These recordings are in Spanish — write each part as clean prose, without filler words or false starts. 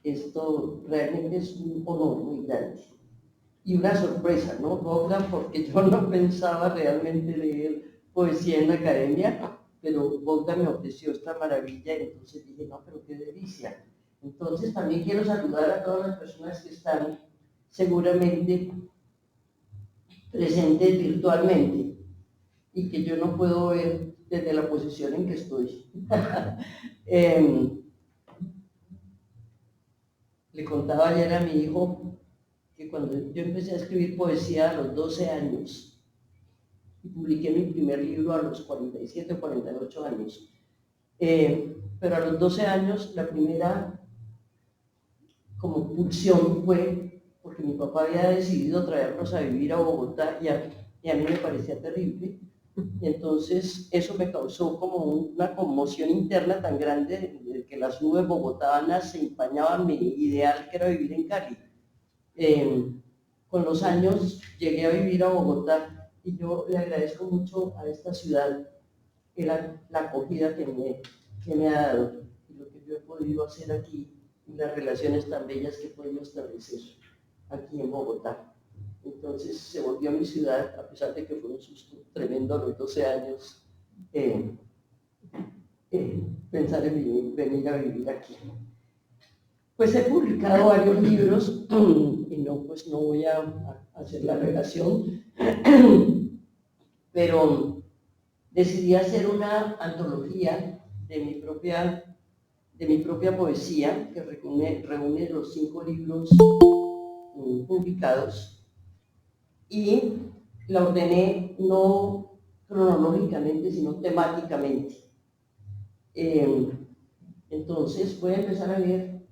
Esto realmente es un honor muy grande y una sorpresa, ¿no, Bogdan? Porque yo no pensaba realmente leer poesía en la academia, pero Bogdan me ofreció esta maravilla y entonces dije, no, pero qué delicia. Entonces también quiero saludar a todas las personas que están seguramente presentes virtualmente y que yo no puedo ver desde la posición en que estoy. Le contaba ayer a mi hijo que cuando yo empecé a escribir poesía a los 12 años y publiqué mi primer libro a los 47 o 48 años, pero a los 12 años la primera como pulsión fue porque mi papá había decidido traernos a vivir a Bogotá y a mí me parecía terrible. Y entonces eso me causó como una conmoción interna tan grande de que las nubes bogotanas se empañaban mi ideal que era vivir en Cali. Con los años llegué a vivir a Bogotá y yo le agradezco mucho a esta ciudad la acogida que me ha dado y lo que yo he podido hacer aquí y las relaciones tan bellas que he podido establecer aquí en Bogotá. Entonces se volvió mi ciudad, a pesar de que fue un susto tremendo a los 12 años, eh, pensar en venir a vivir aquí. Pues he publicado varios libros y no, pues no voy a hacer la relación, pero decidí hacer una antología de mi propia poesía que reúne los 5 libros publicados y la ordené no cronológicamente, sino temáticamente. Entonces voy a empezar a leer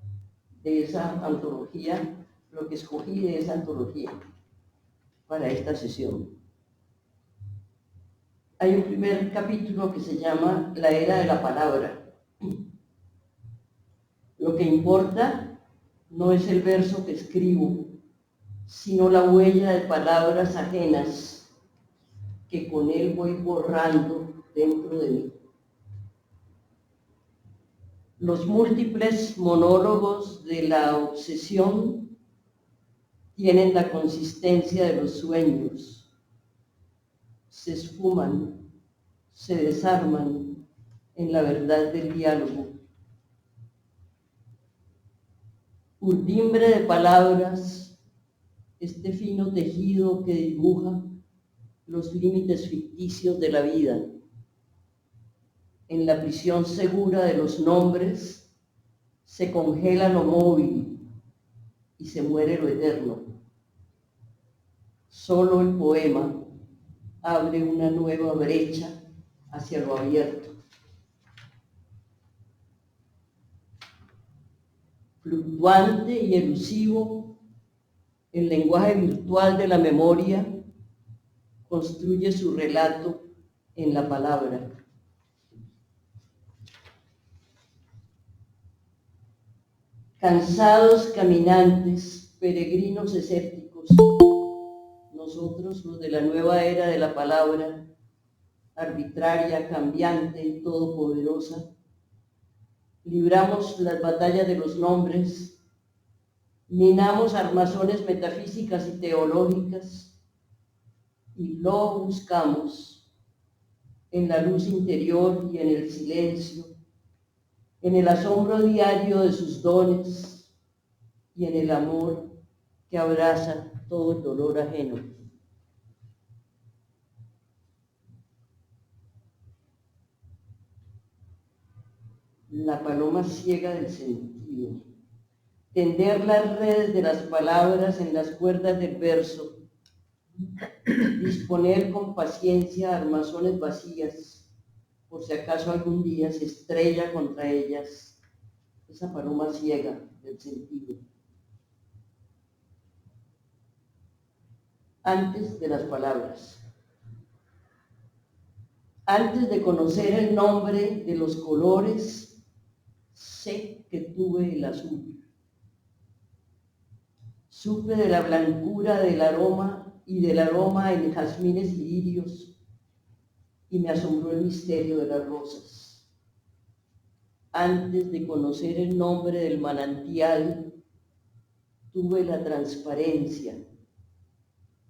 de esa antología, lo que escogí de esa antología para esta sesión. Hay un primer capítulo que se llama La Era de la Palabra. Lo que importa no es el verso que escribo, sino la huella de palabras ajenas que con él voy borrando dentro de mí. Los múltiples monólogos de la obsesión tienen la consistencia de los sueños, se esfuman, se desarman en la verdad del diálogo. Urdimbre de palabras, este fino tejido que dibuja los límites ficticios de la vida. En la prisión segura de los nombres se congela lo móvil y se muere lo eterno. Solo el poema abre una nueva brecha hacia lo abierto. Fluctuante y elusivo, el lenguaje virtual de la memoria construye su relato en la palabra. Cansados caminantes, peregrinos escépticos, nosotros los de la nueva era de la palabra, arbitraria, cambiante y todopoderosa, libramos las batallas de los nombres, minamos armazones metafísicas y teológicas y lo buscamos en la luz interior y en el silencio, en el asombro diario de sus dones y en el amor que abraza todo el dolor ajeno. La paloma ciega del sentido. Tender las redes de las palabras en las cuerdas del verso. Disponer con paciencia armazones vacías, por si acaso algún día se estrella contra ellas esa paloma ciega del sentido. Antes de las palabras. Antes de conocer el nombre de los colores, sé que tuve el azul. Supe de la blancura del aroma y del aroma en jazmines y lirios, y me asombró el misterio de las rosas. Antes de conocer el nombre del manantial, tuve la transparencia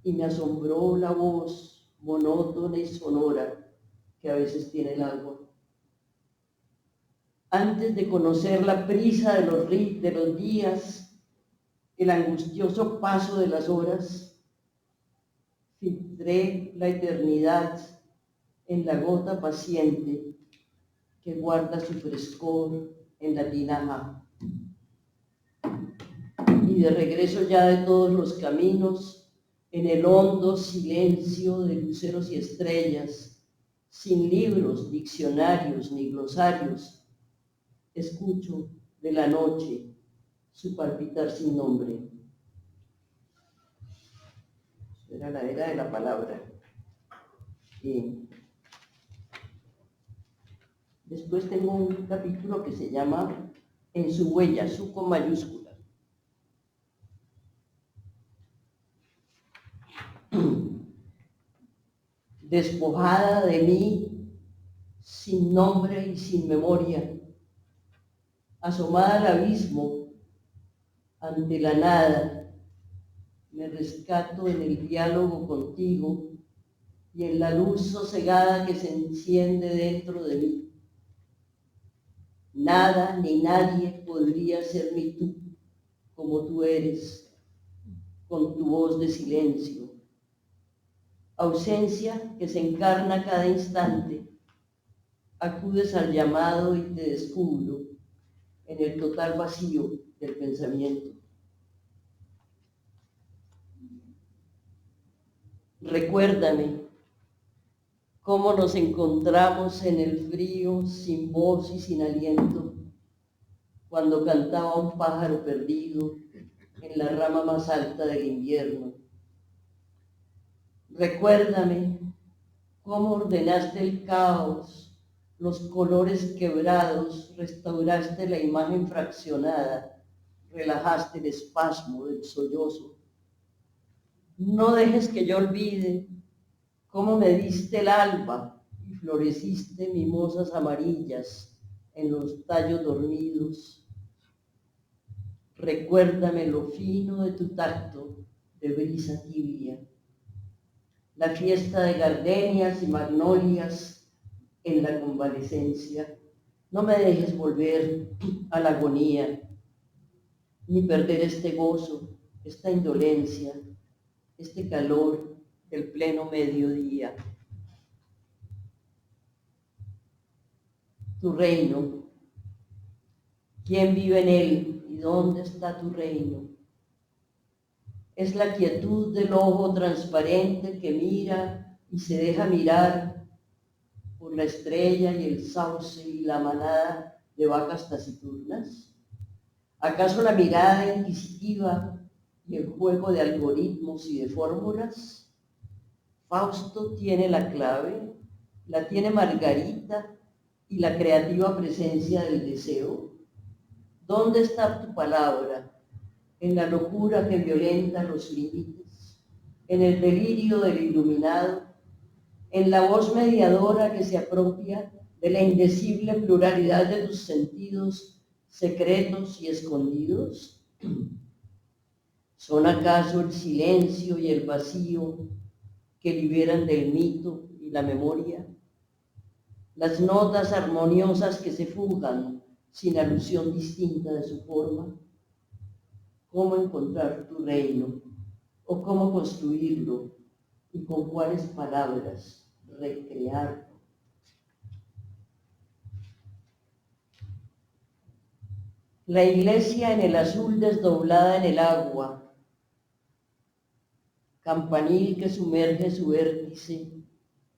y me asombró la voz monótona y sonora que a veces tiene el agua. Antes de conocer la prisa de los días, el angustioso paso de las horas, filtré la eternidad en la gota paciente que guarda su frescor en la tinaja. Y de regreso ya de todos los caminos, en el hondo silencio de luceros y estrellas, sin libros, diccionarios ni glosarios, escucho de la noche su palpitar sin nombre. Era la era de la palabra. Y después tengo un capítulo que se llama En su huella, su con mayúscula. Despojada de mí, sin nombre y sin memoria, asomada al abismo, ante la nada, me rescato en el diálogo contigo y en la luz sosegada que se enciende dentro de mí. Nada ni nadie podría ser mi tú, como tú eres, con tu voz de silencio. Ausencia que se encarna cada instante. Acudes al llamado y te descubro en el total vacío del pensamiento. Recuérdame cómo nos encontramos en el frío, sin voz y sin aliento, cuando cantaba un pájaro perdido en la rama más alta del invierno. Recuérdame cómo ordenaste el caos, los colores quebrados, restauraste la imagen fraccionada, relajaste el espasmo del sollozo. No dejes que yo olvide cómo me diste el alba y floreciste mimosas amarillas en los tallos dormidos. Recuérdame lo fino de tu tacto de brisa tibia, la fiesta de gardenias y magnolias en la convalecencia. No me dejes volver a la agonía, ni perder este gozo, esta indolencia, este calor del pleno mediodía. Tu reino, ¿quién vive en él y dónde está tu reino? Es la quietud del ojo transparente que mira y se deja mirar por la estrella y el sauce y la manada de vacas taciturnas. ¿Acaso la mirada inquisitiva y el juego de algoritmos y de fórmulas? Fausto tiene la clave, la tiene Margarita y la creativa presencia del deseo. ¿Dónde está tu palabra? En la locura que violenta los límites, en el delirio del iluminado, en la voz mediadora que se apropia de la indecible pluralidad de tus sentidos secretos y escondidos. ¿Son acaso el silencio y el vacío que liberan del mito y la memoria? Las notas armoniosas que se fugan sin alusión distinta de su forma. ¿Cómo encontrar tu reino? ¿O cómo construirlo? ¿Y con cuáles palabras recrearlo? La iglesia en el azul desdoblada en el agua, campanil que sumerge su vértice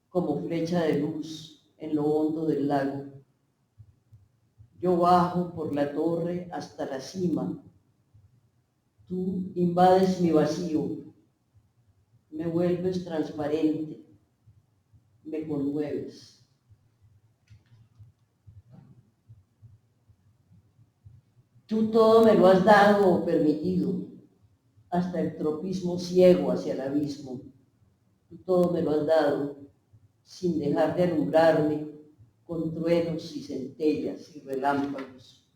como flecha de luz en lo hondo del lago. Yo bajo por la torre hasta la cima. Tú invades mi vacío, me vuelves transparente, me conmueves. Tú todo me lo has dado o permitido, hasta el tropismo ciego hacia el abismo. Tú todo me lo has dado, sin dejar de alumbrarme con truenos y centellas y relámpagos,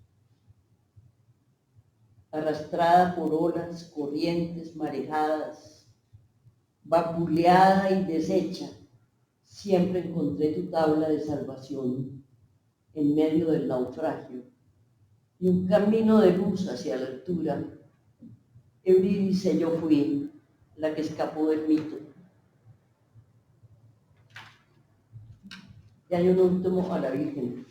arrastrada por olas, corrientes, marejadas, vapuleada y deshecha, siempre encontré tu tabla de salvación en medio del naufragio y un camino de luz hacia la altura. Eurídice yo fui la que escapó del mito. Y hay un último a la Virgen.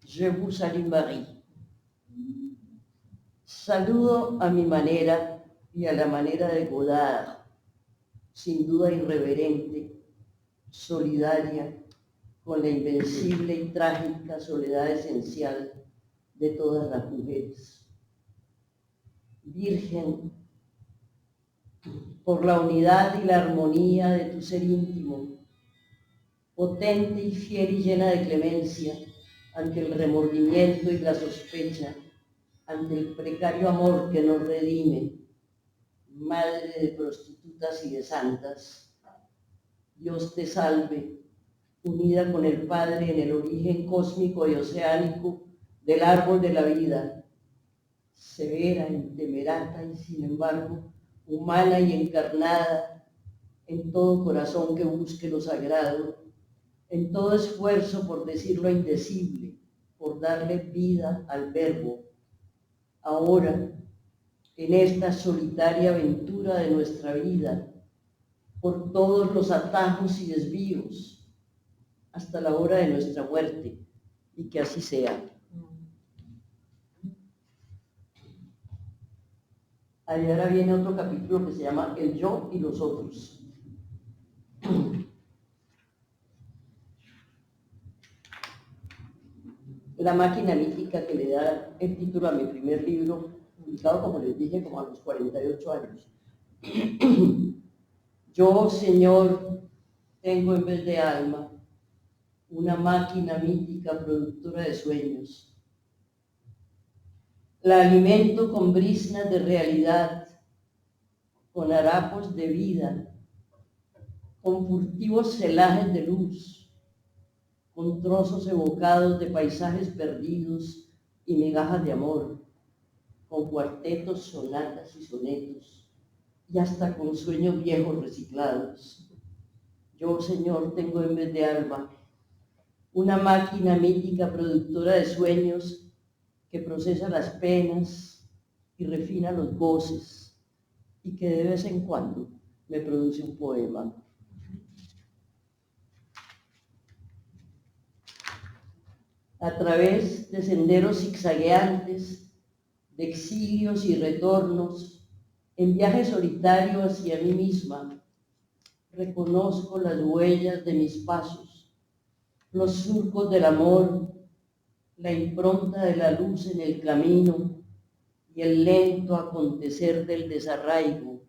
Je vous salue Marie. Saludo a mi manera y a la manera de Godard, sin duda irreverente, solidaria, con la invencible y trágica soledad esencial de todas las mujeres. Virgen, por la unidad y la armonía de tu ser íntimo, potente y fiel y llena de clemencia ante el remordimiento y la sospecha, ante el precario amor que nos redime, madre de prostitutas y de santas, Dios te salve, unida con el Padre en el origen cósmico y oceánico del árbol de la vida, severa, intemerata y sin embargo humana y encarnada en todo corazón que busque lo sagrado, en todo esfuerzo por decir lo indecible, por darle vida al verbo. Ahora, en esta solitaria aventura de nuestra vida, por todos los atajos y desvíos, hasta la hora de nuestra muerte, y que así sea. Ahí ahora viene otro capítulo que se llama El yo y los otros. La máquina mítica que le da el título a mi primer libro, publicado, como les dije, como a los 48 años. Yo, Señor, tengo en vez de alma una máquina mítica productora de sueños. La alimento con briznas de realidad, con harapos de vida, con furtivos celajes de luz, con trozos evocados de paisajes perdidos y migajas de amor, con cuartetos, sonatas y sonetos, y hasta con sueños viejos reciclados. Yo, Señor, tengo en vez de alma una máquina mítica productora de sueños que procesa las penas y refina los goces y que de vez en cuando me produce un poema. A través de senderos zigzagueantes, de exilios y retornos, en viaje solitario hacia mí misma, reconozco las huellas de mis pasos, los surcos del amor, la impronta de la luz en el camino y el lento acontecer del desarraigo.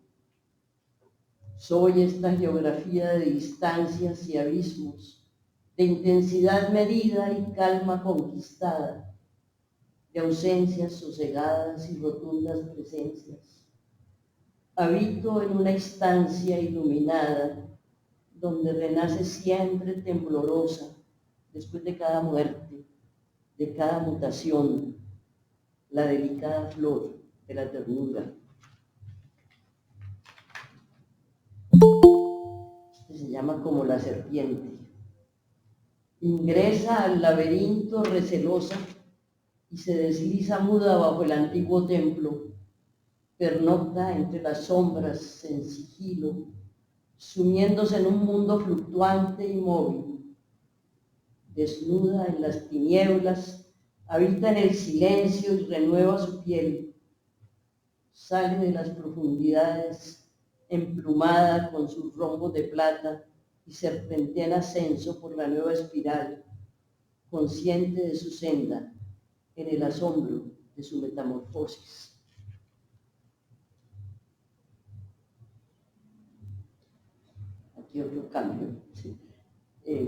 Soy esta geografía de distancias y abismos, de intensidad medida y calma conquistada, de ausencias sosegadas y rotundas presencias. Habito en una instancia iluminada, donde renace siempre temblorosa, después de cada muerte, de cada mutación, la delicada flor de la ternura. Este se llama Como la serpiente. Ingresa al laberinto recelosa y se desliza muda bajo el antiguo templo. Pernocta entre las sombras en sigilo, sumiéndose en un mundo fluctuante y móvil. Desnuda en las tinieblas, habita en el silencio y renueva su piel. Sale de las profundidades, emplumada con sus rombos de plata, y serpentea en ascenso por la nueva espiral, consciente de su senda, en el asombro de su metamorfosis. Aquí otro cambio, ¿sí?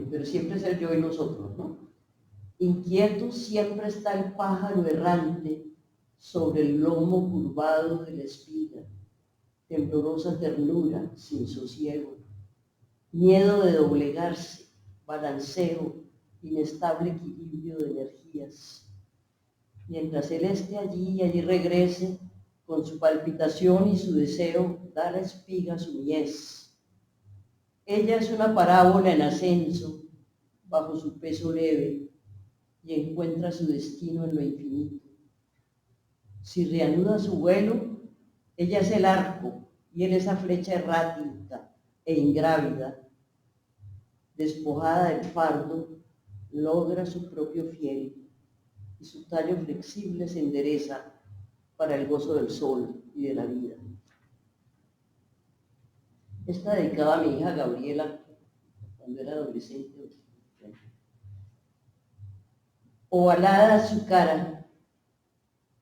Pero siempre es el yo y nosotros, ¿no? Inquieto siempre está el pájaro errante sobre el lomo curvado de la espiga, temblorosa ternura sin sosiego. miedo de doblegarse, balanceo, inestable equilibrio de energías. Mientras él esté allí y allí regrese, con su palpitación y su deseo, da la espiga su mies. Ella es una parábola en ascenso, bajo su peso leve, y encuentra su destino en lo infinito. Si reanuda su vuelo, ella es el arco, y él esa flecha errática e ingrávida. Despojada del fardo, logra su propio fiel, y su tallo flexible se endereza para el gozo del sol y de la vida. Está dedicada a mi hija Gabriela, cuando era adolescente. Ovalada su cara,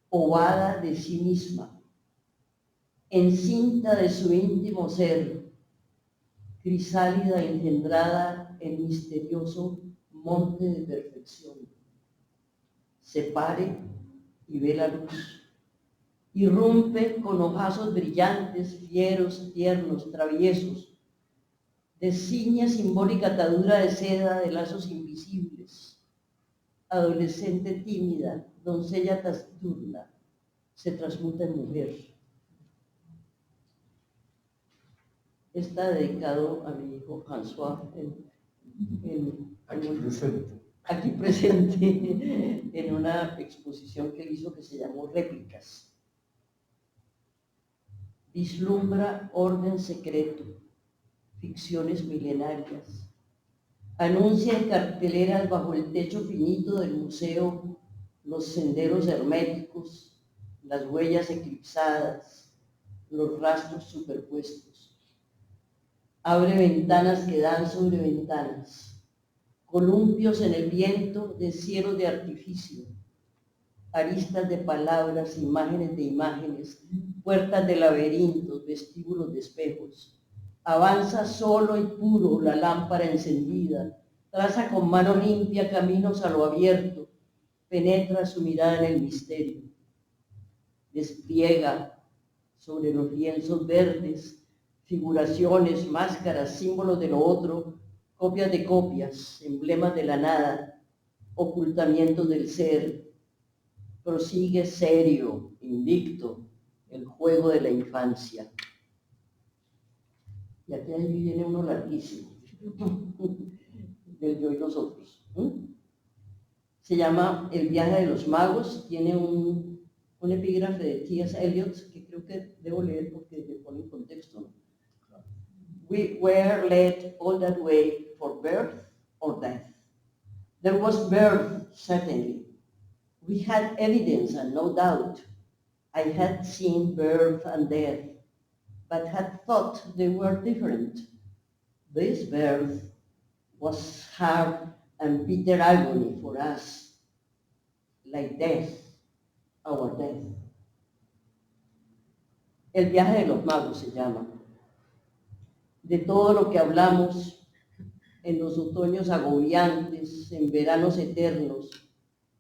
ovada de sí misma, encinta de su íntimo ser, crisálida engendrada en misterioso monte de perfección. Se pare y ve la luz. Irrumpe con ojazos brillantes, fieros, tiernos, traviesos. Desciña simbólica atadura de seda de lazos invisibles. Adolescente tímida, doncella taciturna, se transmuta en mujer. Está dedicado a mi hijo François aquí presente en una exposición que él hizo que se llamó Réplicas. Vislumbra orden secreto, ficciones milenarias. Anuncia en carteleras bajo el techo finito del museo los senderos herméticos, las huellas eclipsadas, los rastros superpuestos. Abre ventanas que dan sobre ventanas, columpios en el viento de cielos de artificio, aristas de palabras, imágenes de imágenes, puertas de laberintos, vestíbulos de espejos. Avanza solo y puro la lámpara encendida, traza con mano limpia caminos a lo abierto, penetra su mirada en el misterio. Despliega sobre los lienzos verdes figuraciones, máscaras, símbolos de lo otro, copias de copias, emblemas de la nada, ocultamientos del ser. Prosigue serio, invicto, el juego de la infancia. Y aquí viene uno larguísimo, del yo y nosotros. Se llama El viaje de los magos, tiene un epígrafe de T.S. Eliot que creo que debo leer porque le pone en contexto, ¿no? We were led all that way for birth or death. There was birth, certainly. We had evidence and no doubt. I had seen birth and death, but had thought they were different. This birth was hard and bitter agony for us, like death, our death. El viaje de los magos se llama. De todo lo que hablamos en los otoños agobiantes, en veranos eternos,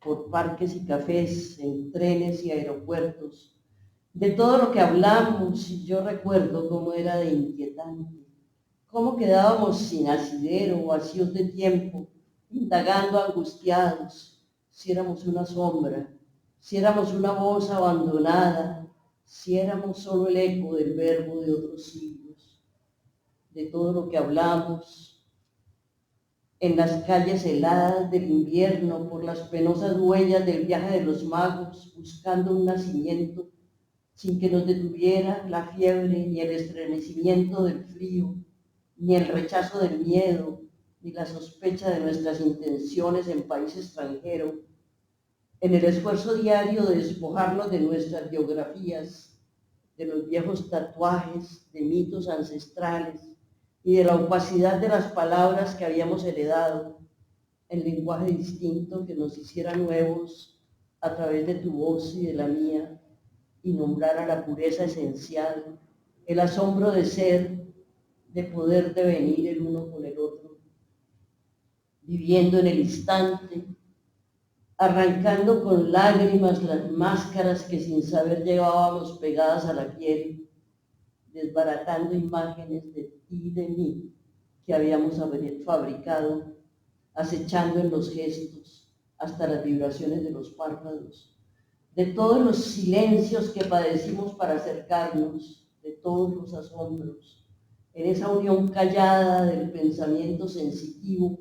por parques y cafés, en trenes y aeropuertos. De todo lo que hablamos, yo recuerdo cómo era de inquietante, cómo quedábamos sin asidero, vacíos de tiempo, indagando angustiados, si éramos una sombra, si éramos una voz abandonada, si éramos solo el eco del verbo de otros siglos. De todo lo que hablamos, en las calles heladas del invierno, por las penosas huellas del viaje de los magos, buscando un nacimiento, sin que nos detuviera la fiebre, ni el estremecimiento del frío, ni el rechazo del miedo, ni la sospecha de nuestras intenciones en país extranjero, en el esfuerzo diario de despojarnos de nuestras biografías, de los viejos tatuajes, de mitos ancestrales, y de la opacidad de las palabras que habíamos heredado, en lenguaje distinto que nos hiciera nuevos a través de tu voz y de la mía, y nombrara la pureza esencial, el asombro de ser, de poder devenir el uno con el otro, viviendo en el instante, arrancando con lágrimas las máscaras que sin saber llevábamos pegadas a la piel, desbaratando imágenes de ti y de mí, que habíamos fabricado, acechando en los gestos, hasta las vibraciones de los párpados, de todos los silencios que padecimos para acercarnos, de todos los asombros, en esa unión callada del pensamiento sensitivo,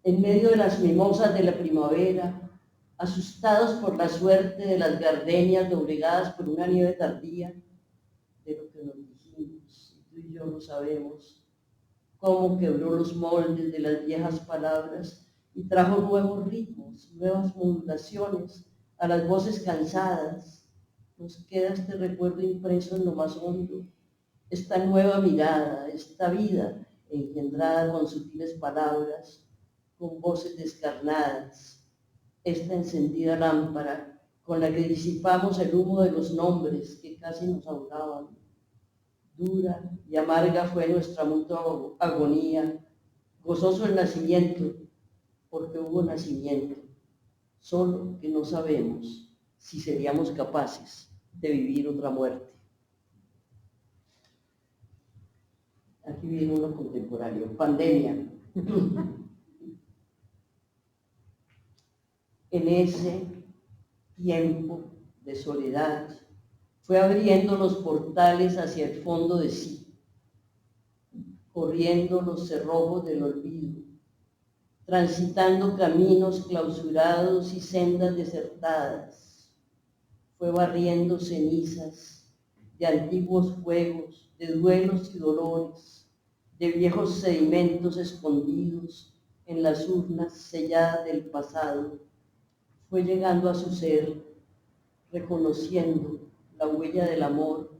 en medio de las mimosas de la primavera, asustados por la suerte de las gardenias doblegadas por una nieve tardía, de lo que nos dijimos, y tú y yo lo sabemos, cómo quebró los moldes de las viejas palabras y trajo nuevos ritmos, nuevas modulaciones a las voces cansadas. Nos queda este recuerdo impreso en lo más hondo, esta nueva mirada, esta vida engendrada con sutiles palabras, con voces descarnadas, esta encendida lámpara con la que disipamos el humo de los nombres que casi nos ahogaban. Dura y amarga fue nuestra mutua agonía, gozoso el nacimiento, porque hubo nacimiento, solo que no sabemos si seríamos capaces de vivir otra muerte. Aquí viene uno contemporáneo, pandemia. En ese tiempo de soledad, fue abriendo los portales hacia el fondo de sí, corriendo los cerrojos del olvido, transitando caminos clausurados y sendas desertadas. Fue barriendo cenizas de antiguos fuegos, de duelos y dolores, de viejos sedimentos escondidos en las urnas selladas del pasado. Fue llegando a su ser, reconociendo la huella del amor,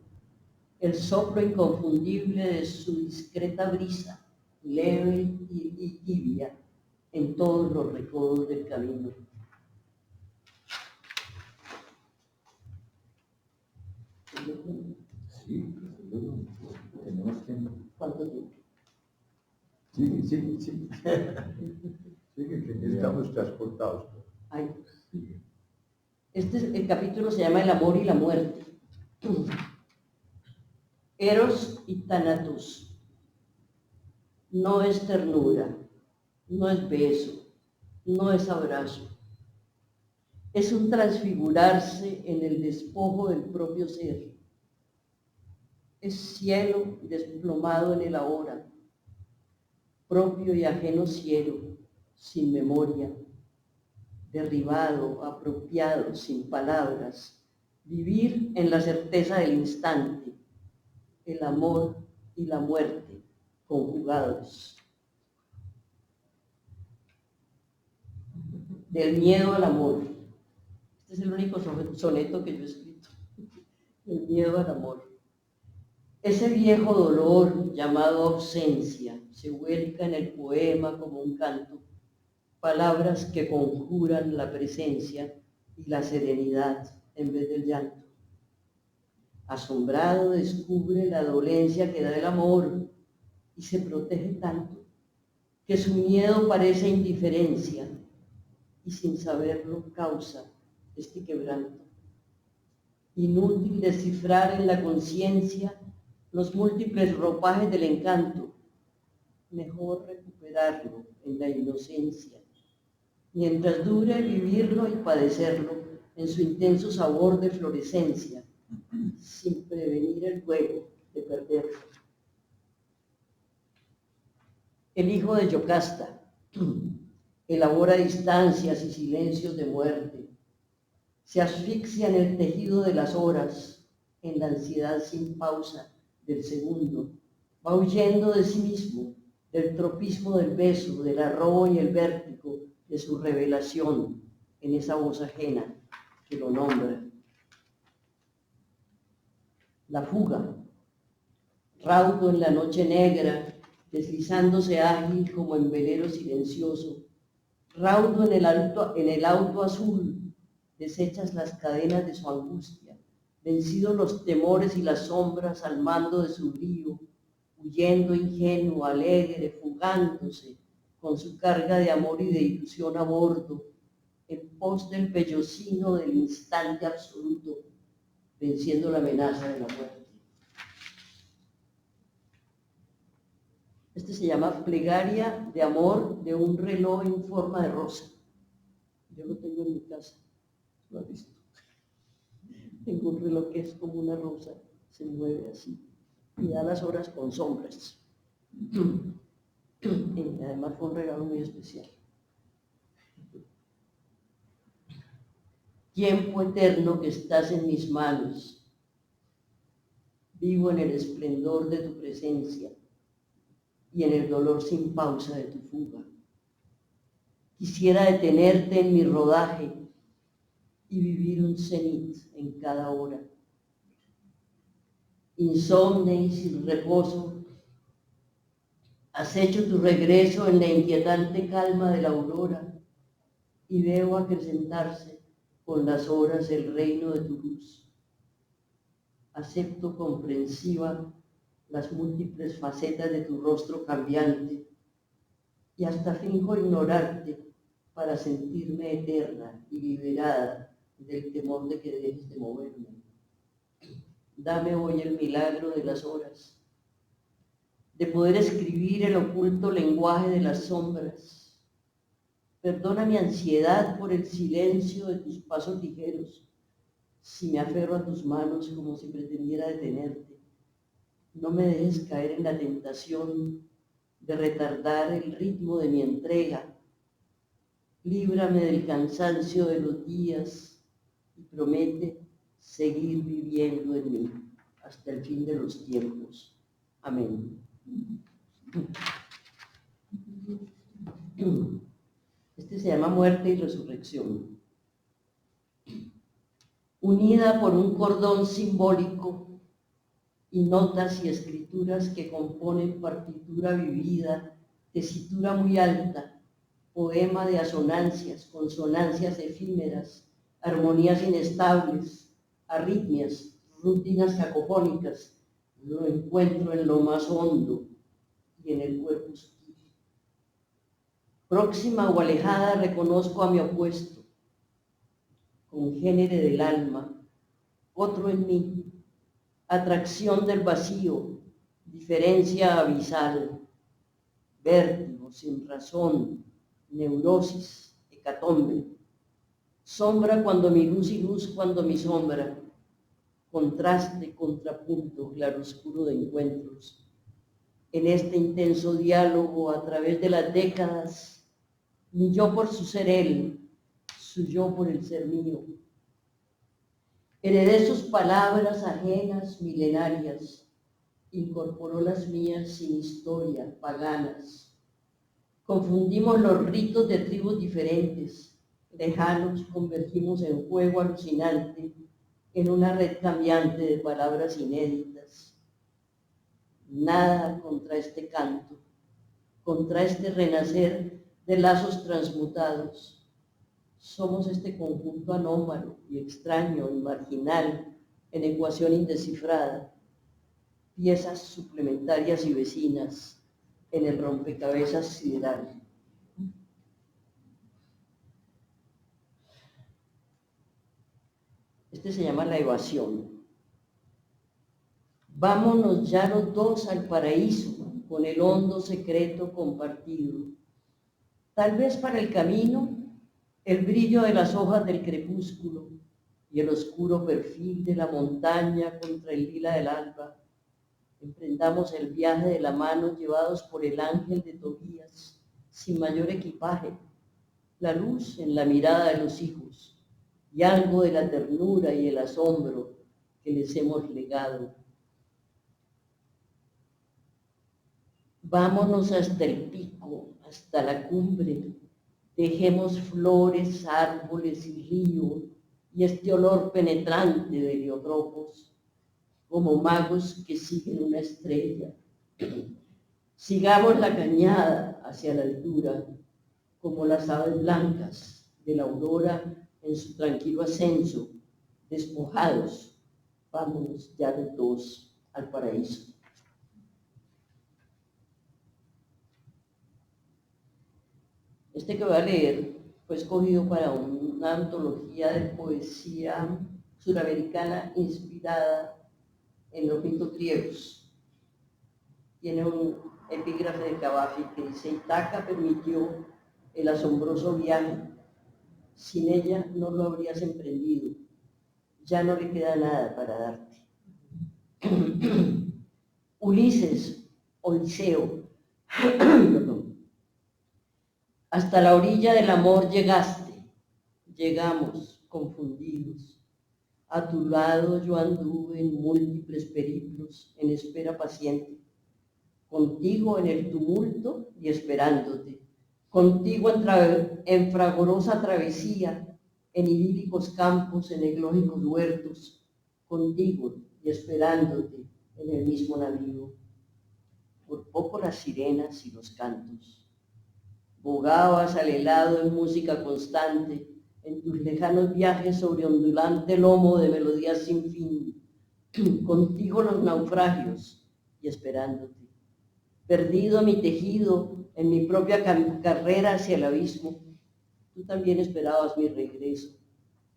el soplo inconfundible de su discreta brisa, leve y tibia, en todos los recodos del camino. Sí, tenemos tiempo. ¿Cuánto tiempo? Sí. Sí, que estamos transportados. Ay. Sí. El capítulo se llama El amor y la muerte. Eros y Thanatos. No es ternura, no es beso, no es abrazo. Es un transfigurarse en el despojo del propio ser. Es cielo desplomado en el ahora, propio y ajeno cielo, sin memoria, derribado, apropiado, sin palabras, vivir en la certeza del instante, el amor y la muerte conjugados. Del miedo al amor. Este es el único soneto que yo he escrito. El miedo al amor. Ese viejo dolor llamado ausencia se vuelca en el poema como un canto, palabras que conjuran la presencia y la serenidad en vez del llanto. Asombrado descubre la dolencia que da el amor y se protege tanto que su miedo parece indiferencia y sin saberlo causa este quebranto. Inútil descifrar en la conciencia los múltiples ropajes del encanto, mejor recuperarlo en la inocencia, mientras dure vivirlo y padecerlo en su intenso sabor de florescencia, sin prevenir el juego de perderlo. El hijo de Yocasta elabora distancias y silencios de muerte, se asfixia en el tejido de las horas, en la ansiedad sin pausa del segundo, va huyendo de sí mismo, del tropismo del beso, del arrobo y el vértigo de su revelación en esa voz ajena que lo nombra. La fuga, raudo en la noche negra, deslizándose ágil como en velero silencioso, raudo en el auto azul, deshechas las cadenas de su angustia, vencidos los temores y las sombras al mando de su brío, huyendo ingenuo, alegre, fugándose, con su carga de amor y de ilusión a bordo, en pos del vellocino del instante absoluto, venciendo la amenaza de la muerte. Este se llama Plegaria de amor de un reloj en forma de rosa. Yo lo tengo en mi casa, ¿lo has visto? Tengo un reloj que es como una rosa, se mueve así y da las horas con sombras. Y además fue un regalo muy especial. Tiempo eterno que estás en mis manos, vivo en el esplendor de tu presencia y en el dolor sin pausa de tu fuga. Quisiera detenerte en mi rodaje y vivir un cenit en cada hora. Insomne y sin reposo, acecho tu regreso en la inquietante calma de la aurora y veo acrecentarse con las horas el reino de tu luz. Acepto comprensiva las múltiples facetas de tu rostro cambiante y hasta finjo ignorarte para sentirme eterna y liberada del temor de que dejes de moverme. Dame hoy el milagro de las horas, de poder escribir el oculto lenguaje de las sombras. Perdona mi ansiedad por el silencio de tus pasos ligeros, si me aferro a tus manos como si pretendiera detenerte. No me dejes caer en la tentación de retardar el ritmo de mi entrega. Líbrame del cansancio de los días y promete seguir viviendo en mí hasta el fin de los tiempos. Amén. Este se llama Muerte y Resurrección. Unida por un cordón simbólico y notas y escrituras que componen partitura vivida, tesitura muy alta, poema de asonancias, consonancias efímeras, armonías inestables, arritmias, rutinas cacofónicas, lo encuentro en lo más hondo y en el cuerpo sutil. Próxima o alejada reconozco a mi opuesto, congénere del alma, otro en mí, atracción del vacío, diferencia abisal, vértigo sin razón, neurosis, hecatombe, sombra cuando mi luz y luz cuando mi sombra, contraste, contrapunto, claroscuro de encuentros. En este intenso diálogo a través de las décadas, mi yo por su ser él, su yo por el ser mío. Heredé sus palabras ajenas, milenarias, incorporó las mías sin historia, paganas. Confundimos los ritos de tribus diferentes, lejanos, convergimos en juego alucinante, en una red cambiante de palabras inéditas. Nada contra este canto, contra este renacer de lazos transmutados. Somos este conjunto anómalo y extraño y marginal en ecuación indescifrada, piezas suplementarias y vecinas en el rompecabezas sideral. Este se llama La Evasión. Vámonos ya los dos al paraíso con el hondo secreto compartido. Tal vez para el camino, el brillo de las hojas del crepúsculo y el oscuro perfil de la montaña contra el lila del alba. Emprendamos el viaje de la mano llevados por el ángel de Tobías, sin mayor equipaje, la luz en la mirada de los hijos y algo de la ternura y el asombro que les hemos legado. Vámonos hasta el pico, hasta la cumbre. Dejemos flores, árboles y río y este olor penetrante de heliotropos, como magos que siguen una estrella. Sigamos la cañada hacia la altura, como las aves blancas de la aurora en su tranquilo ascenso, despojados. Vámonos ya de todos al paraíso. Este que voy a leer fue escogido para una antología de poesía suramericana inspirada en los mitos griegos. Tiene epígrafe de Cavafy que dice: Itaca permitió el asombroso viaje, sin ella no lo habrías emprendido, ya no le queda nada para darte. Ulises, Odiseo, perdón. Hasta la orilla del amor llegaste, llegamos confundidos. A tu lado yo anduve en múltiples periplos, en espera paciente, contigo en el tumulto y esperándote, contigo en fragorosa travesía, en idílicos campos, en ecológicos huertos, contigo y esperándote en el mismo navío. Por poco las sirenas y los cantos. Bogabas al helado en música constante, en tus lejanos viajes sobre ondulante lomo de melodías sin fin, contigo los naufragios y esperándote. Perdido mi tejido en mi propia carrera hacia el abismo, tú también esperabas mi regreso.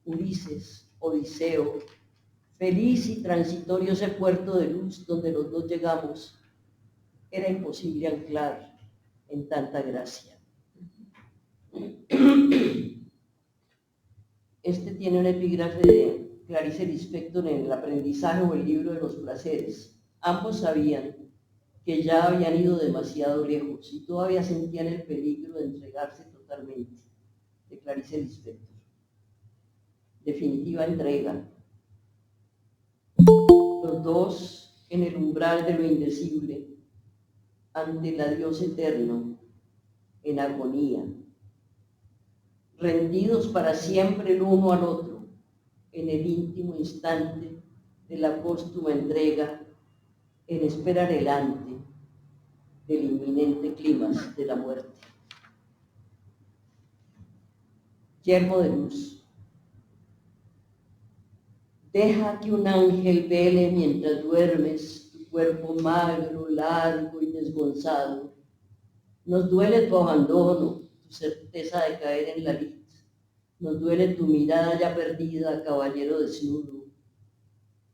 Ulises, Odiseo, feliz y transitorio ese puerto de luz donde los dos llegamos, era imposible anclar en tanta gracia. Este tiene un epígrafe de Clarice Lispector en El aprendizaje o el libro de los placeres. Ambos sabían que ya habían ido demasiado lejos y todavía sentían el peligro de entregarse totalmente. De Clarice Lispector. Definitiva entrega. Los dos en el umbral de lo indecible, ante el adiós eterno, en agonía, rendidos para siempre el uno al otro, en el íntimo instante de la póstuma entrega, en espera anhelante del inminente clímax de la muerte. Yermo de luz. Deja que un ángel vele mientras duermes tu cuerpo magro, largo y desgonzado. Nos duele tu abandono, tu certeza de caer en la lid. Nos duele tu mirada ya perdida, caballero desnudo.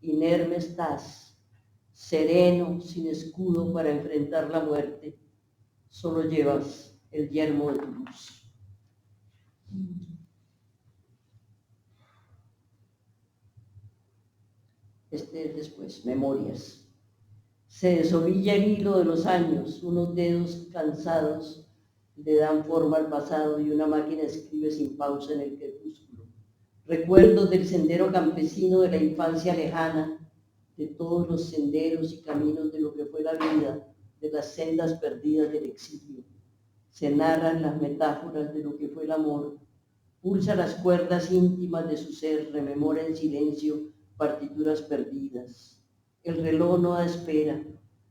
Inerme estás, sereno, sin escudo para enfrentar la muerte. Solo llevas el yermo de tu luz. Este es después, Memorias. Se desovilla el hilo de los años, unos dedos cansados le dan forma al pasado y una máquina escribe sin pausa en el crepúsculo. Recuerdos del sendero campesino de la infancia lejana, de todos los senderos y caminos de lo que fue la vida, de las sendas perdidas del exilio. Se narran las metáforas de lo que fue el amor, pulsa las cuerdas íntimas de su ser, rememora en silencio partituras perdidas. El reloj no da espera.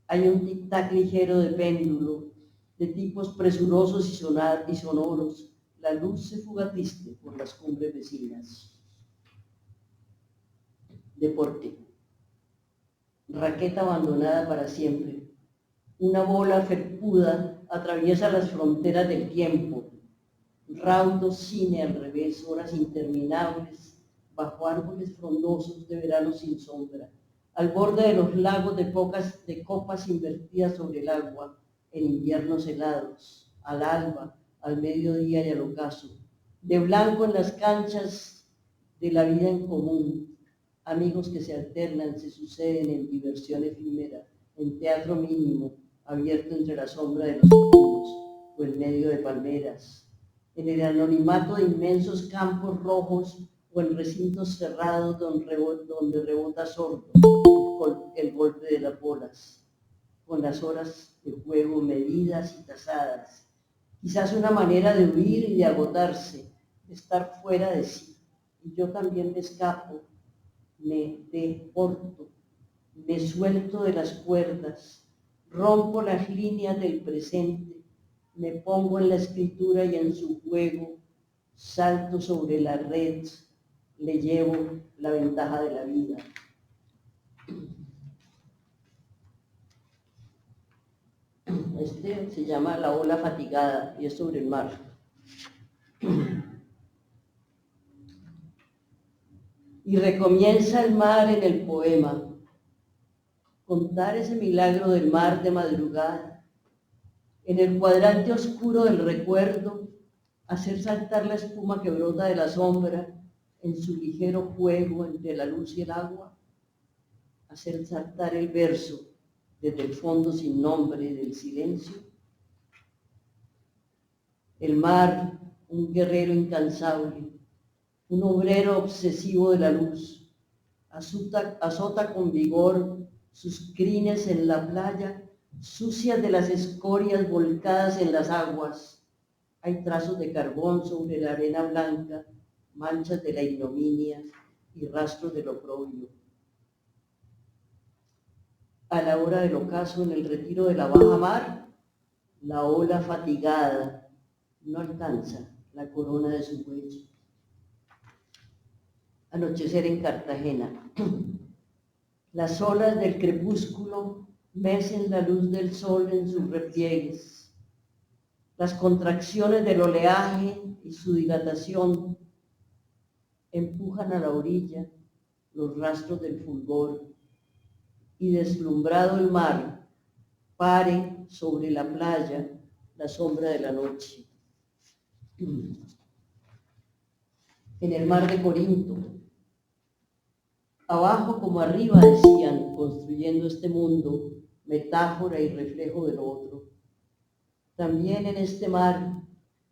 Hay un tic-tac ligero de péndulo, de tipos presurosos y sonoros. La luz se fuga triste por las cumbres vecinas. Deporte. Raqueta abandonada para siempre. Una bola felpuda atraviesa las fronteras del tiempo. Raudo cine al revés, horas interminables, bajo árboles frondosos de verano sin sombra, al borde de los lagos de copas invertidas sobre el agua, en inviernos helados, al alba, al mediodía y al ocaso, de blanco en las canchas de la vida en común, amigos que se alternan, se suceden en diversión efímera, en teatro mínimo, abierto entre la sombra de los pinos o en medio de palmeras, en el anonimato de inmensos campos rojos o en recintos cerrados donde rebota sordo el golpe de las bolas, con las horas de juego medidas y tasadas. Quizás una manera de huir y de agotarse, de estar fuera de sí. Y yo también me escapo, me deporto, me suelto de las cuerdas, rompo las líneas del presente, me pongo en la escritura y en su juego, salto sobre la red, le llevo la ventaja de la vida. Este se llama La ola fatigada y es sobre el mar. Y recomienza el mar en el poema. Contar ese milagro del mar de madrugada, En el cuadrante oscuro del recuerdo, hacer saltar la espuma que brota de la sombra en su ligero juego entre la luz y el agua, hacer saltar el verso desde el fondo sin nombre del silencio. El mar, un guerrero incansable, un obrero obsesivo de la luz, azota con vigor sus crines en la playa, sucias de las escorias volcadas en las aguas. Hay trazos de carbón sobre la arena blanca, manchas de la ignominia y rastros del oprobio. A la hora del ocaso, en el retiro de la baja mar, la ola fatigada no alcanza la corona de su cuello. Anochecer en Cartagena. Las olas del crepúsculo mecen la luz del sol en sus repliegues. Las contracciones del oleaje y su dilatación empujan a la orilla los rastros del fulgor y deslumbrado el mar pare sobre la playa la sombra de la noche. En el mar de Corinto, abajo como arriba, decían, construyendo este mundo, metáfora y reflejo del otro. También en este mar,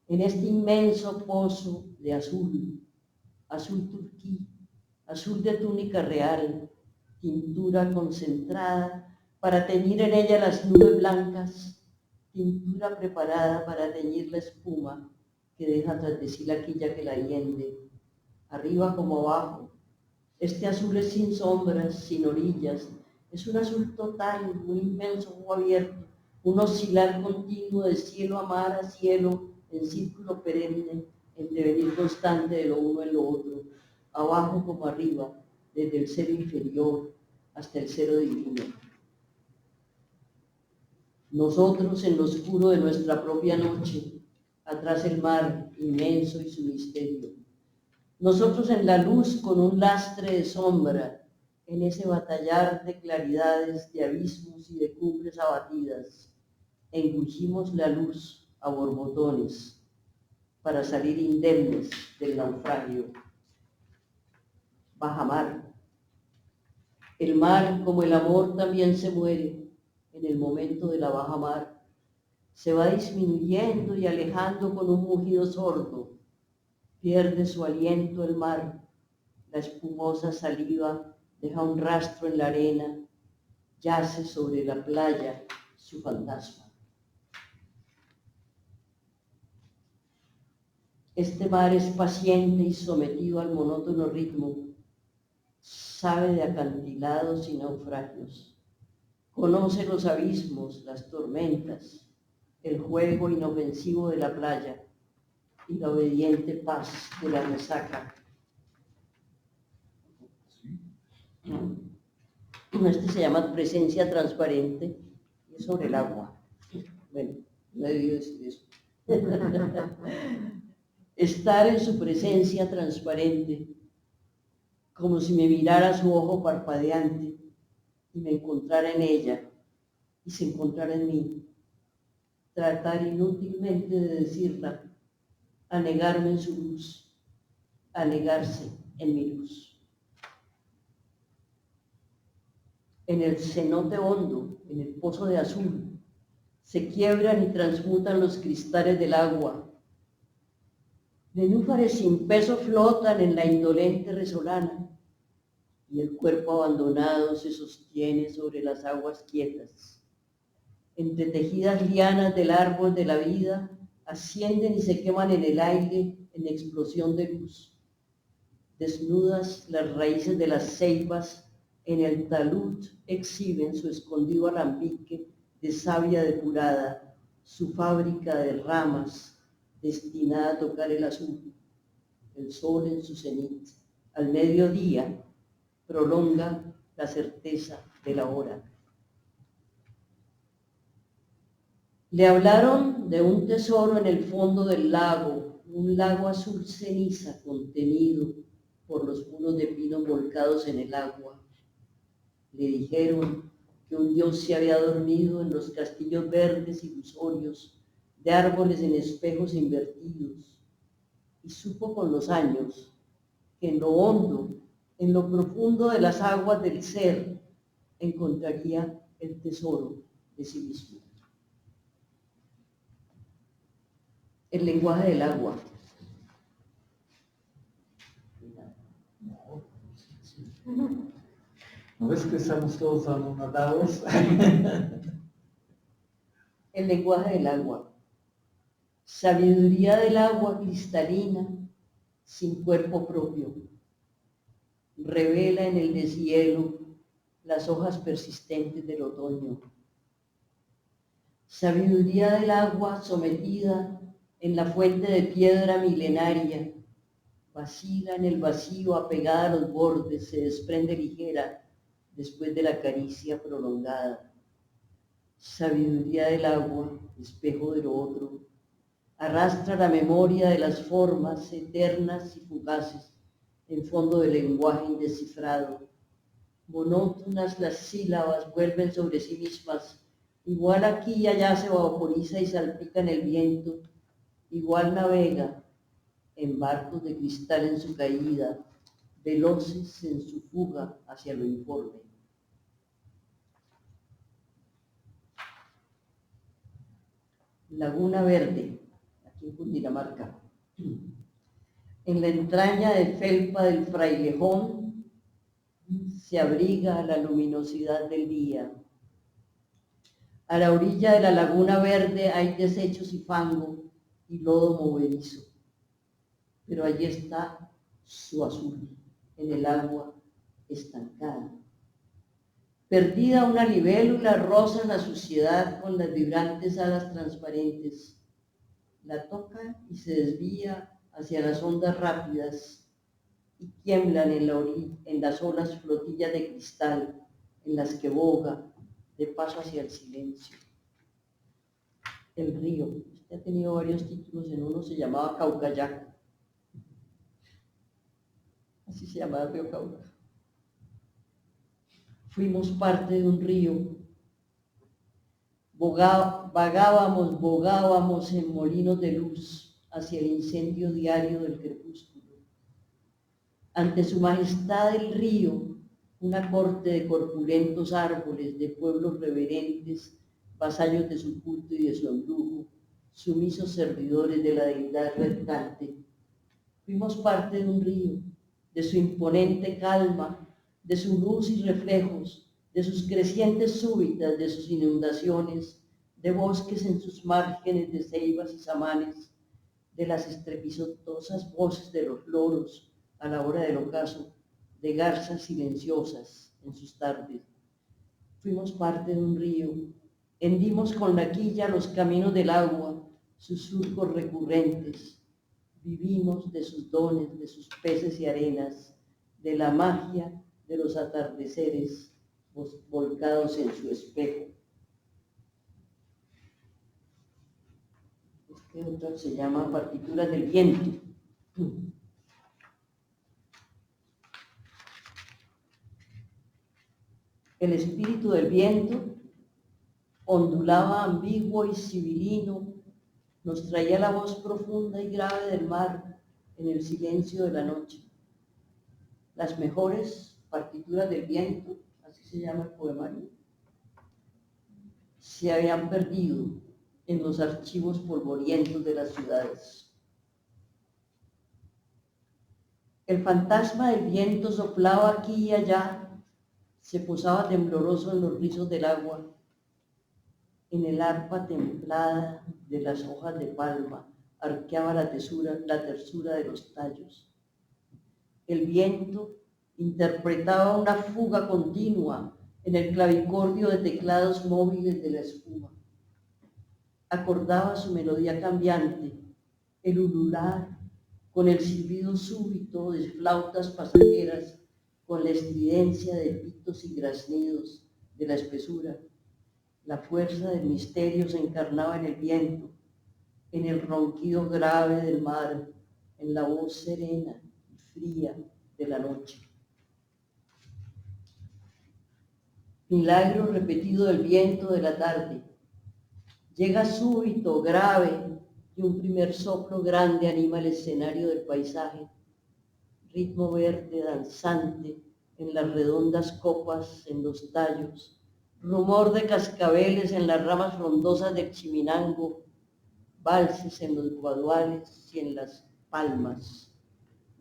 en este inmenso pozo de azul, azul turquí, azul de túnica real, tintura concentrada para teñir en ella las nubes blancas, tintura preparada para teñir la espuma que deja tras de sí la quilla que la hiende, arriba como abajo. Este azul es sin sombras, sin orillas, es un azul total, un inmenso ojo abierto, un oscilar continuo de cielo a mar a cielo, en círculo perenne, en devenir constante de lo uno en lo otro, abajo como arriba, desde el cero inferior hasta el cero divino. Nosotros en lo oscuro de nuestra propia noche, atrás el mar inmenso y su misterio. Nosotros en la luz con un lastre de sombra, en ese batallar de claridades, de abismos y de cumbres abatidas, engullimos la luz a borbotones para salir indemnes del naufragio. Bajamar. El mar, como el amor, también se muere en el momento de la bajamar. Se va disminuyendo y alejando con un mugido sordo. Pierde su aliento el mar, la espumosa saliva deja un rastro en la arena, yace sobre la playa su fantasma. Este mar es paciente y sometido al monótono ritmo, sabe de acantilados y naufragios, conoce los abismos, las tormentas, el juego inofensivo de la playa y la obediente paz de la resaca. Este se llama presencia transparente y es sobre el agua. Bueno, no he debido decir eso. Estar en su presencia transparente, como si me mirara su ojo parpadeante y me encontrara en ella y se encontrara en mí. Tratar inútilmente de decirla, anegarme en su luz, anegarse en mi luz. En el cenote hondo, en el pozo de azul, se quiebran y transmutan los cristales del agua. Nenúfares sin peso flotan en la indolente resolana y el cuerpo abandonado se sostiene sobre las aguas quietas. Entre tejidas lianas del árbol de la vida ascienden y se queman en el aire en explosión de luz. Desnudas las raíces de las ceibas en el talud exhiben su escondido alambique de savia depurada, su fábrica de ramas destinada a tocar el azul. El sol en su cenit, al mediodía, prolonga la certeza de la hora. Le hablaron de un tesoro en el fondo del lago, un lago azul ceniza contenido por los muros de pino volcados en el agua. Le dijeron que un dios se había dormido en los castillos verdes ilusorios de árboles en espejos invertidos, y supo con los años que en lo hondo, en lo profundo de las aguas del ser, encontraría el tesoro de sí mismo. El lenguaje del agua. ¿No ves que estamos todos anotados? El lenguaje del agua. Sabiduría del agua cristalina, sin cuerpo propio. Revela en el deshielo las hojas persistentes del otoño. Sabiduría del agua sometida en la fuente de piedra milenaria. Vacila en el vacío, apegada a los bordes, se desprende ligera después de la caricia prolongada. Sabiduría del agua, espejo de lo otro, arrastra la memoria de las formas eternas y fugaces en fondo del lenguaje indescifrado. Monótonas las sílabas vuelven sobre sí mismas, igual aquí y allá se vaporiza y salpica en el viento, igual navega en barcos de cristal en su caída, veloces en su fuga hacia lo informe. Laguna Verde, aquí en Cundinamarca. En la entraña de felpa del frailejón se abriga la luminosidad del día. A la orilla de la Laguna Verde hay desechos y fango y lodo movedizo, pero allí está su azul, en el agua estancada. Perdida una libélula rosa en la suciedad con las vibrantes alas transparentes. La toca y se desvía hacia las ondas rápidas y tiemblan en las olas flotillas de cristal en las que boga de paso hacia el silencio. El río, este ha tenido varios títulos, en uno se llamaba Caucayaco, así se llamaba el río Cauca. Fuimos parte de un río, bogábamos en molinos de luz hacia el incendio diario del crepúsculo. Ante su majestad el río, una corte de corpulentos árboles, de pueblos reverentes, vasallos de su culto y de su embrujo, sumisos servidores de la deidad retante. Fuimos parte de un río, de su imponente calma, de su luz y reflejos, de sus crecientes súbitas, de sus inundaciones, de bosques en sus márgenes de ceibas y samanes, de las estrepitosas voces de los loros a la hora del ocaso, de garzas silenciosas en sus tardes. Fuimos parte de un río, hendimos con la quilla los caminos del agua, sus surcos recurrentes, vivimos de sus dones, de sus peces y arenas, de la magia de los atardeceres volcados en su espejo. Este otro se llama Partituras del Viento. El espíritu del viento ondulaba ambiguo y sibilino, nos traía la voz profunda y grave del mar en el silencio de la noche. Las mejores partituras del viento, así se llama el poemario, se habían perdido en los archivos polvorientos de las ciudades. El fantasma del viento soplaba aquí y allá, se posaba tembloroso en los rizos del agua, en el arpa templada de las hojas de palma, arqueaba la tersura de los tallos. El viento interpretaba una fuga continua en el clavicordio de teclados móviles de la espuma. Acordaba su melodía cambiante, el ulular, con el silbido súbito de flautas pasajeras, con la estridencia de pitos y graznidos de la espesura. La fuerza del misterio se encarnaba en el viento, en el ronquido grave del mar, en la voz serena y fría de la noche. milagro repetido del viento de la tarde. Llega súbito, grave, y un primer soplo grande anima el escenario del paisaje. Ritmo verde danzante en las redondas copas, en los tallos. Rumor de cascabeles en las ramas frondosas del chiminango. Valses en los guaduales y en las palmas.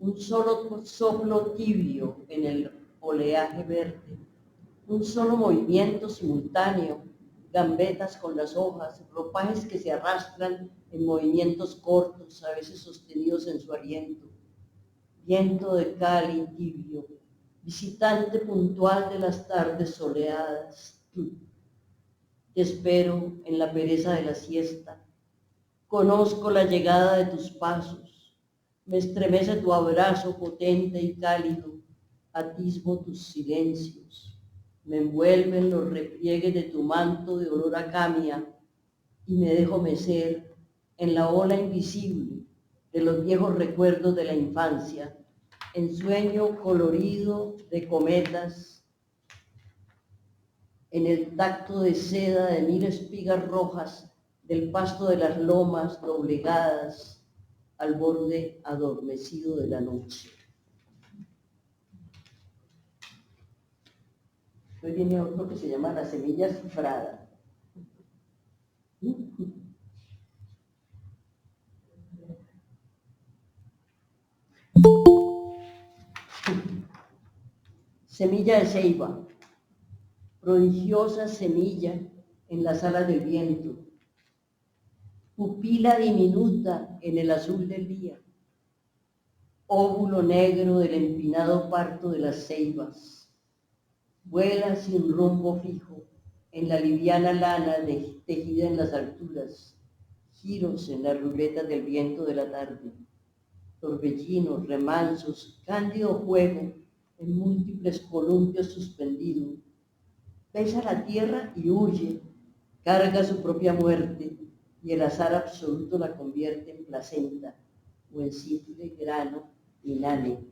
Un solo soplo tibio en el oleaje verde. Un solo movimiento simultáneo, gambetas con las hojas, ropajes que se arrastran en movimientos cortos, a veces sostenidos en su aliento. Viento de Cali tibio, visitante puntual de las tardes soleadas. Te espero en la pereza de la siesta. Conozco la llegada de tus pasos. Me estremece tu abrazo potente y cálido. Atisbo tus silencios. Me envuelven los repliegues de tu manto de olor a camia y me dejo mecer en la ola invisible de los viejos recuerdos de la infancia, en sueño colorido de cometas, en el tacto de seda de 1000 espigas rojas del pasto de las lomas doblegadas al borde adormecido de la noche. Hoy viene otro que se llama La semilla cifrada. Semilla de ceiba, prodigiosa semilla en las alas del viento, pupila diminuta en el azul del día, óvulo negro del empinado parto de las ceibas. Vuela sin rumbo fijo en la liviana lana tejida en las alturas, giros en las ruletas del viento de la tarde, torbellinos, remansos, cándido juego en múltiples columpios suspendidos. Pesa la tierra y huye, carga su propia muerte y el azar absoluto la convierte en placenta o en simple grano inane.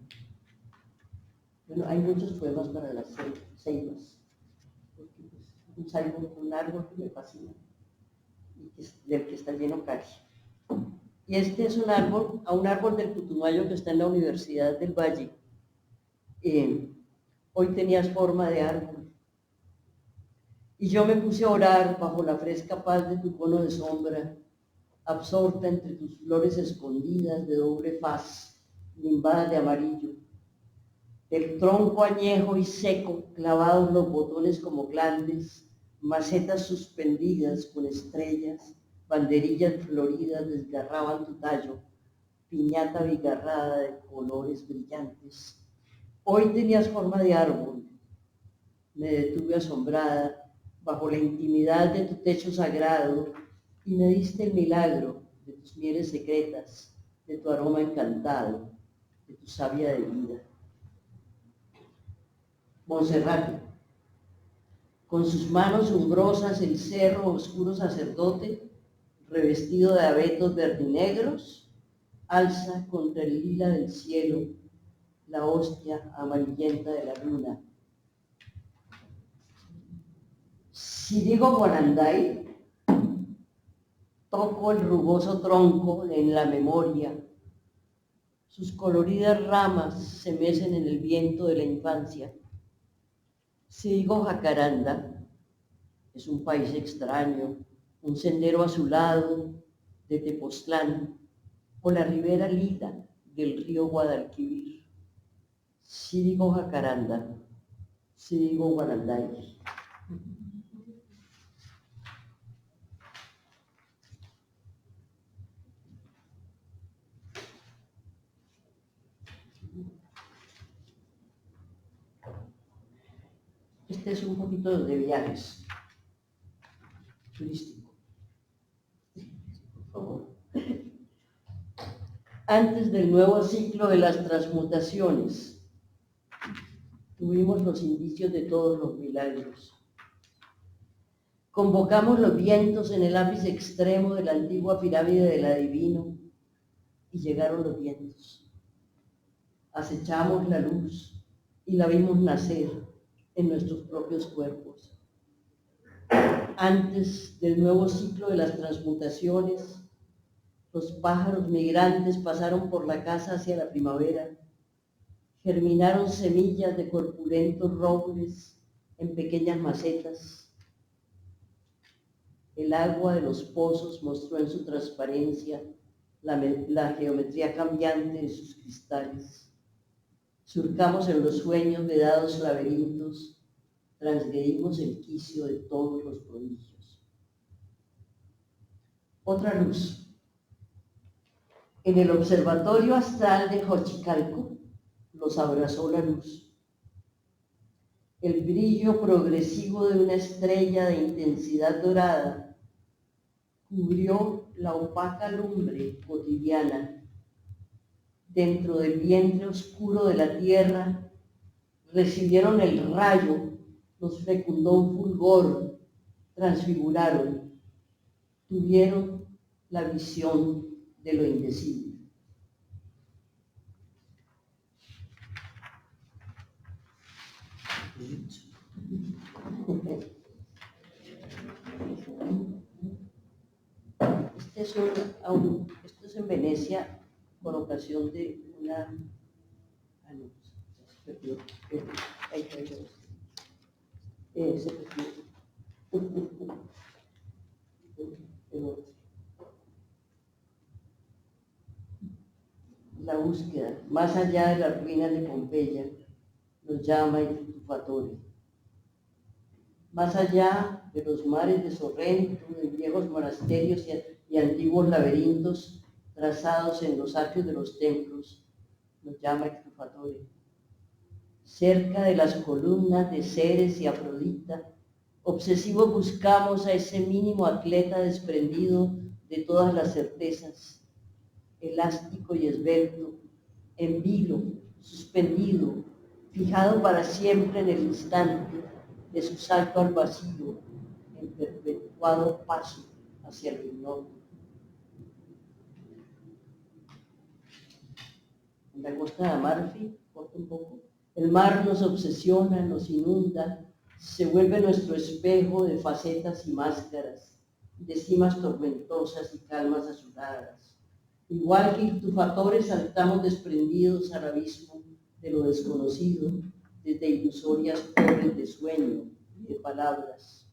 Bueno, hay muchos poemas para las ceibas, porque un árbol que me fascina y del que está lleno Cali. Y este es un árbol del Putumayo que está en la Universidad del Valle. Hoy tenías forma de árbol. Y yo me puse a orar bajo la fresca paz de tu cono de sombra, absorta entre tus flores escondidas de doble faz, limbadas de amarillo. Del tronco añejo y seco, clavados los botones como glandes, macetas suspendidas con estrellas, banderillas floridas desgarraban tu tallo, piñata bigarrada de colores brillantes. Hoy tenías forma de árbol. Me detuve asombrada bajo la intimidad de tu techo sagrado y me diste el milagro de tus mieles secretas, de tu aroma encantado, de tu savia de vida. Monserrate, con sus manos umbrosas el cerro oscuro sacerdote, revestido de abetos verdinegros, alza contra el lila del cielo la hostia amarillenta de la luna. Si digo Guaranday, toco el rugoso tronco en la memoria. Sus coloridas ramas se mecen en el viento de la infancia. Si digo Jacaranda, es un país extraño, un sendero azulado de Tepoztlán o la ribera lila del río Guadalquivir. Si digo Jacaranda, si digo Guaranday. Este es un poquito de viajes turístico. Por favor. Antes del nuevo ciclo de las transmutaciones, tuvimos los indicios de todos los milagros. Convocamos los vientos en el ápice extremo de la antigua pirámide del adivino y llegaron los vientos. Acechamos la luz y la vimos nacer, en nuestros propios cuerpos. Antes del nuevo ciclo de las transmutaciones, los pájaros migrantes pasaron por la casa hacia la primavera, germinaron semillas de corpulentos robles en pequeñas macetas. El agua de los pozos mostró en su transparencia la geometría cambiante de sus cristales. Surcamos en los sueños vedados laberintos, transgredimos el quicio de todos los prodigios. Otra luz. En el observatorio astral de Xochicalco los abrazó la luz. El brillo progresivo de una estrella de intensidad dorada cubrió la opaca lumbre cotidiana. Dentro del vientre oscuro de la tierra recibieron el rayo, los fecundó un fulgor, transfiguraron, tuvieron la visión de lo indecible. Esto es en Venecia por ocasión de una... se perdió. Se perdió. La búsqueda, más allá de las ruinas de Pompeya, nos llama el Tufatore. Más allá de los mares de Sorrento, de viejos monasterios y antiguos laberintos trazados en los atrios de los templos, nos llama el Tufatore. Cerca de las columnas de Ceres y Afrodita, obsesivos buscamos a ese mínimo atleta desprendido de todas las certezas, elástico y esbelto, en vilo, suspendido, fijado para siempre en el instante de su salto al vacío, en perpetuado paso hacia el ignoto. En la costa de Amalfi, corta un poco, el mar nos obsesiona, nos inunda, se vuelve nuestro espejo de facetas y máscaras, de cimas tormentosas y calmas azuladas. Igual que Tufatore saltamos desprendidos al abismo de lo desconocido, desde ilusorias torres de sueño y de palabras.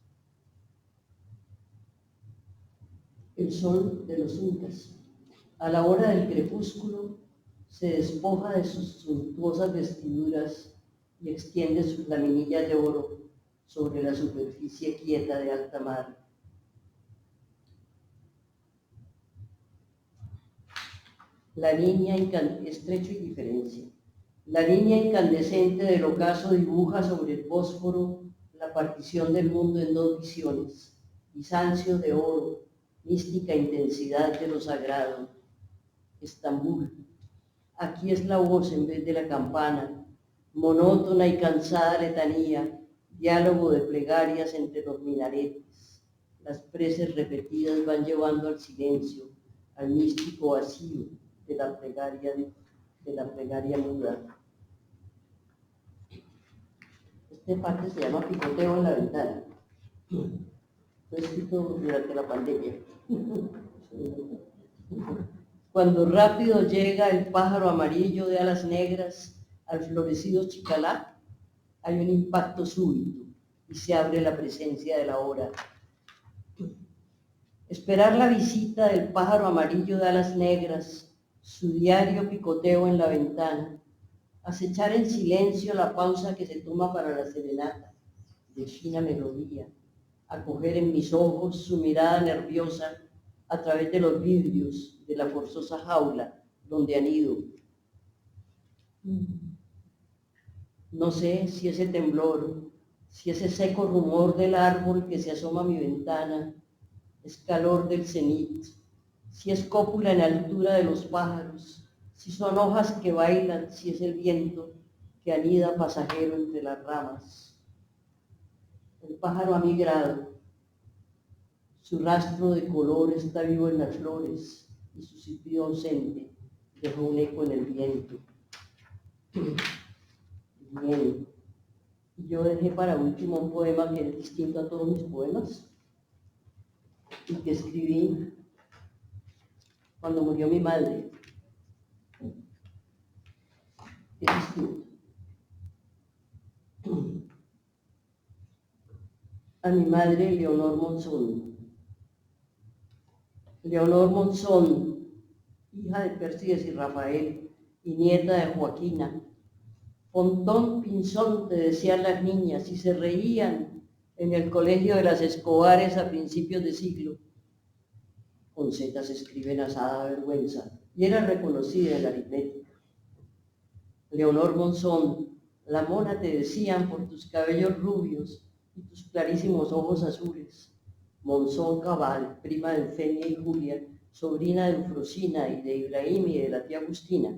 El sol de los incas, a la hora del crepúsculo, se despoja de sus suntuosas vestiduras y extiende sus laminillas de oro sobre la superficie quieta de alta mar. La línea estrecho y diferencia. La línea incandescente del ocaso dibuja sobre el Bósforo la partición del mundo en dos visiones, Bizancio de oro, mística intensidad de lo sagrado. Estambul. Aquí es la voz en vez de la campana, monótona y cansada letanía, diálogo de plegarias entre los minaretes. Las preces repetidas van llevando al silencio, al místico vacío de la plegaria muda. Esta parte se llama Picoteo en la ventana. Fue escrito durante la pandemia. Cuando rápido llega el pájaro amarillo de alas negras al florecido Chicalá, hay un impacto súbito y se abre la presencia de la hora. Esperar la visita del pájaro amarillo de alas negras, su diario picoteo en la ventana, acechar en silencio la pausa que se toma para la serenata, de fina melodía, acoger en mis ojos su mirada nerviosa a través de los vidrios de la forzosa jaula donde anido. No sé si ese temblor, si ese seco rumor del árbol que se asoma a mi ventana es calor del cenit, si es cópula en altura de los pájaros, si son hojas que bailan, si es el viento que anida pasajero entre las ramas. El pájaro ha migrado, su rastro de color está vivo en las flores y su silbido ausente dejó un eco en el viento. Bien. Y yo dejé para último un poema que es distinto a todos mis poemas y que escribí cuando murió mi madre. Es distinto. A mi madre, Leonor Monzón. Leonor Monzón, hija de Pérsides y Rafael y nieta de Joaquina. Pontón Pinzón, te decían las niñas, y se reían en el colegio de las Escobares a principios de siglo. Con Z se escribe en asada vergüenza, y era reconocida en la aritmética. Leonor Monzón, la mona te decían por tus cabellos rubios y tus clarísimos ojos azules. Monzón Cabal, prima de Eufemia y Julia, sobrina de Eufrosina y de Ibrahim y de la tía Agustina.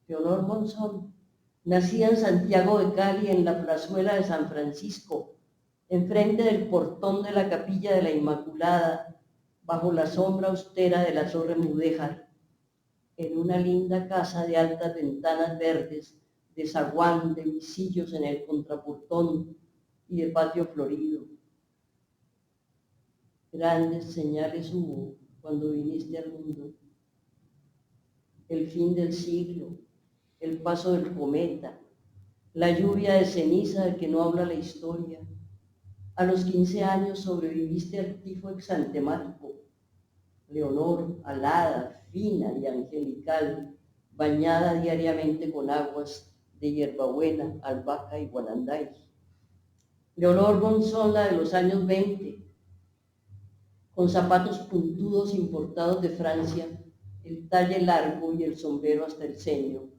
Leonor Monzón, nacida en Santiago de Cali, en la plazuela de San Francisco, enfrente del portón de la capilla de la Inmaculada, bajo la sombra austera de la Torre Mudéjar, en una linda casa de altas ventanas verdes, de zaguán, de visillos en el contraportón y de patio florido. Grandes señales hubo cuando viniste al mundo. El fin del siglo, el paso del cometa, la lluvia de ceniza de que no habla la historia. A los 15 años sobreviviste al tifo exantemático. Leonor, alada, fina y angelical, bañada diariamente con aguas de hierbabuena, albahaca y guananday. Leonor Monzón, la de los años 20, con zapatos puntudos importados de Francia, el talle largo y el sombrero hasta el ceño.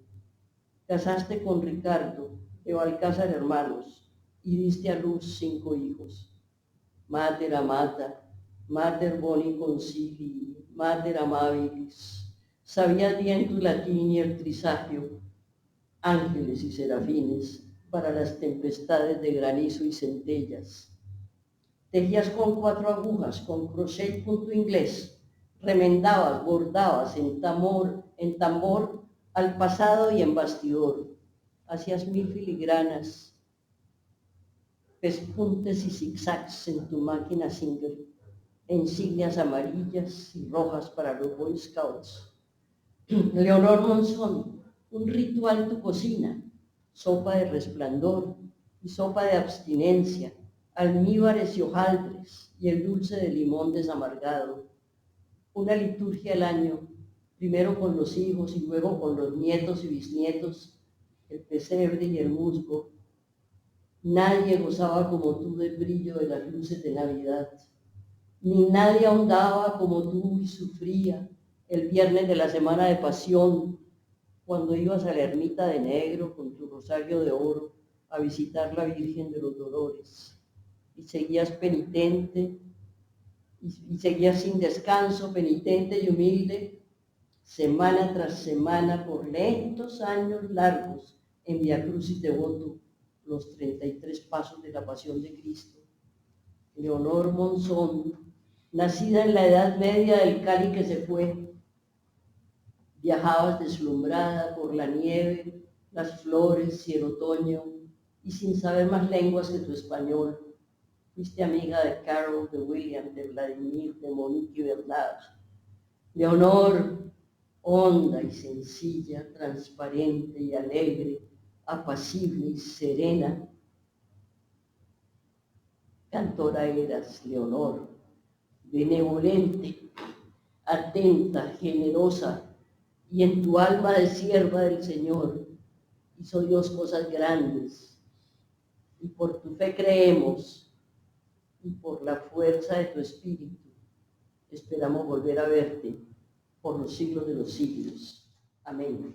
Casaste con Ricardo de Balcázar Hermanos y diste a luz 5 hijos. Mater amata, mater boni concilii, mater amabilis. Sabías bien tu latín y el trisagio, ángeles y serafines para las tempestades de granizo y centellas. Tejías con 4 agujas, con crochet y punto inglés, remendabas, bordabas en tambor al pasado y en bastidor. Hacías 1000 filigranas, pespuntes y zigzags en tu máquina Singer, insignias amarillas y rojas para los Boy Scouts. Leonor Monzón, un ritual tu cocina, sopa de resplandor y sopa de abstinencia, almíbares y hojaldres y el dulce de limón desamargado. Una liturgia al año, primero con los hijos y luego con los nietos y bisnietos, el pesebre y el musgo. Nadie gozaba como tú del brillo de las luces de Navidad, ni nadie ahondaba como tú y sufría el viernes de la Semana de Pasión, cuando ibas a la ermita de negro con tu rosario de oro a visitar la Virgen de los Dolores, y seguías penitente, y seguías sin descanso, penitente y humilde, semana tras semana, por lentos años largos, en Via Crucis devoto, los 33 pasos de la Pasión de Cristo. Leonor Monzón, nacida en la Edad Media del Cali que se fue, viajabas deslumbrada por la nieve, las flores y el otoño, y sin saber más lenguas que tu español. Fuiste amiga de Carol, de William, de Vladimir, de Monique y Bernard. Leonor, honda y sencilla, transparente y alegre, apacible y serena. Cantora eras, Leonor, benevolente, atenta, generosa, y en tu alma de sierva del Señor hizo Dios cosas grandes. Y por tu fe creemos, y por la fuerza de tu espíritu, esperamos volver a verte por los siglos de los siglos. Amén.